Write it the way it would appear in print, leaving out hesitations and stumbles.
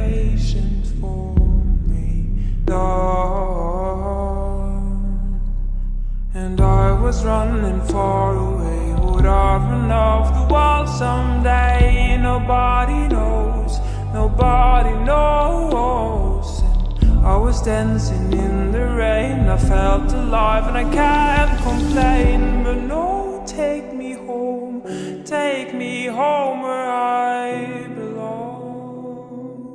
patient for me, Lord. And I was running far away. Would I run off the wall someday? Nobody knows, nobody knows. And I was dancing in the rain. I felt alive and I can't complain.